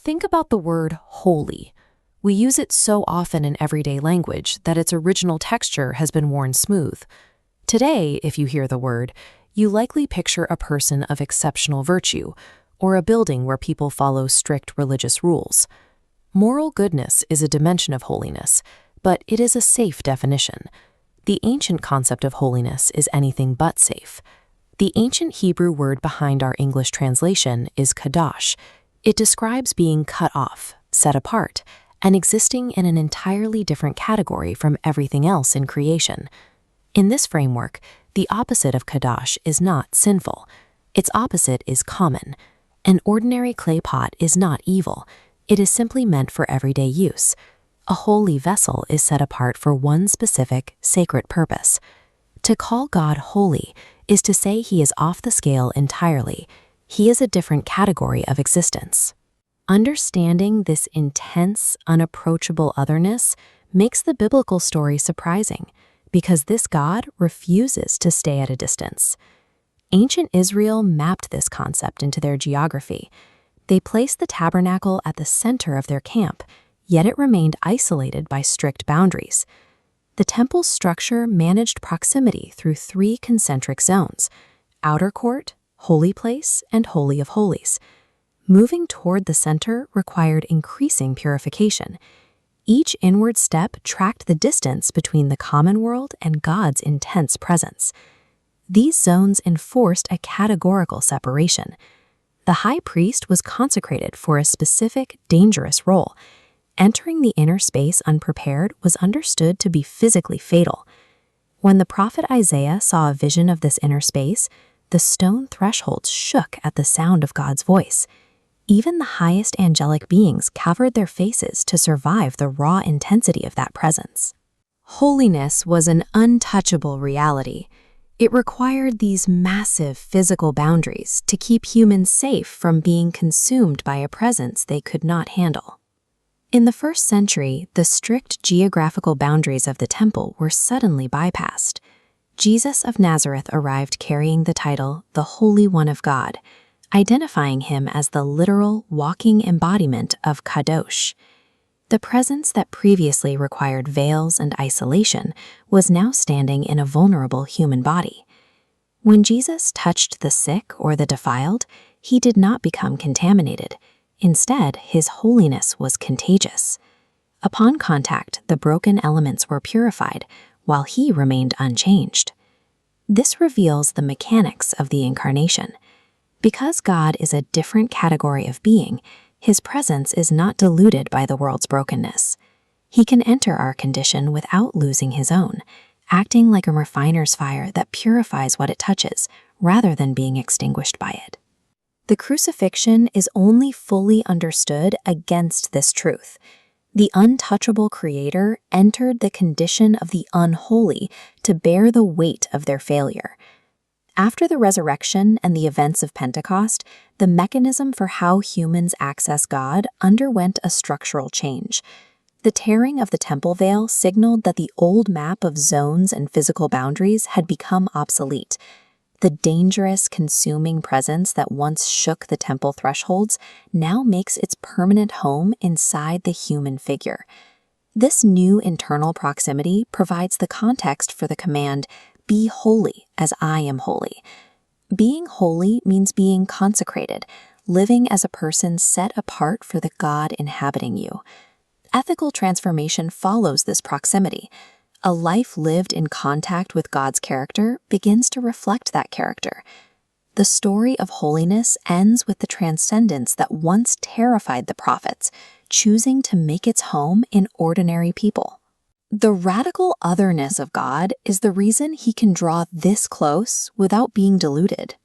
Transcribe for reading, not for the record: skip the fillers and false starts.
Think about the word holy. We use it so often in everyday language that its original texture has been worn smooth. Today, if you hear the word, you likely picture a person of exceptional virtue, or a building where people follow strict religious rules. Moral goodness is a dimension of holiness, but it is a safe definition. The ancient concept of holiness is anything but safe. The ancient Hebrew word behind our English translation is Kadosh. It describes being cut off, set apart, and existing in an entirely different category from everything else in creation. In this framework, the opposite of Kadosh is not sinful. Its opposite is common. An ordinary clay pot is not evil. It is simply meant for everyday use. A holy vessel is set apart for one specific, sacred purpose. To call God holy is to say he is off the scale entirely. He is a different category of existence. Understanding this intense, unapproachable otherness makes the biblical story surprising, because this God refuses to stay at a distance. Ancient Israel mapped this concept into their geography. They placed the tabernacle at the center of their camp, yet it remained isolated by strict boundaries. The temple's structure managed proximity through 3 concentric zones: outer court, holy place, and holy of holies. Moving toward the center required increasing purification. Each inward step tracked the distance between the common world and God's intense presence. These zones enforced a categorical separation. The high priest was consecrated for a specific, dangerous role. Entering the inner space unprepared was understood to be physically fatal. When the prophet Isaiah saw a vision of this inner space, the stone thresholds shook at the sound of God's voice. Even the highest angelic beings covered their faces to survive the raw intensity of that presence. Holiness was an untouchable reality. It required these massive physical boundaries to keep humans safe from being consumed by a presence they could not handle. In the 1st century, the strict geographical boundaries of the temple were suddenly bypassed. Jesus of Nazareth arrived carrying the title, the Holy One of God, identifying him as the literal, walking embodiment of Kadosh. The presence that previously required veils and isolation was now standing in a vulnerable human body. When Jesus touched the sick or the defiled, he did not become contaminated. Instead, his holiness was contagious. Upon contact, the broken elements were purified, while he remained unchanged. This reveals the mechanics of the incarnation. Because God is a different category of being, his presence is not diluted by the world's brokenness. He can enter our condition without losing his own, acting like a refiner's fire that purifies what it touches, rather than being extinguished by it. The crucifixion is only fully understood against this truth. The untouchable Creator entered the condition of the unholy to bear the weight of their failure. After the resurrection and the events of Pentecost, the mechanism for how humans access God underwent a structural change. The tearing of the temple veil signaled that the old map of zones and physical boundaries had become obsolete. The dangerous, consuming presence that once shook the temple thresholds now makes its permanent home inside the human figure. This new internal proximity provides the context for the command, "Be holy as I am holy." Being holy means being consecrated, living as a person set apart for the God inhabiting you. Ethical transformation follows this proximity. A life lived in contact with God's character begins to reflect that character. The story of holiness ends with the transcendence that once terrified the prophets, choosing to make its home in ordinary people. The radical otherness of God is the reason he can draw this close without being diluted.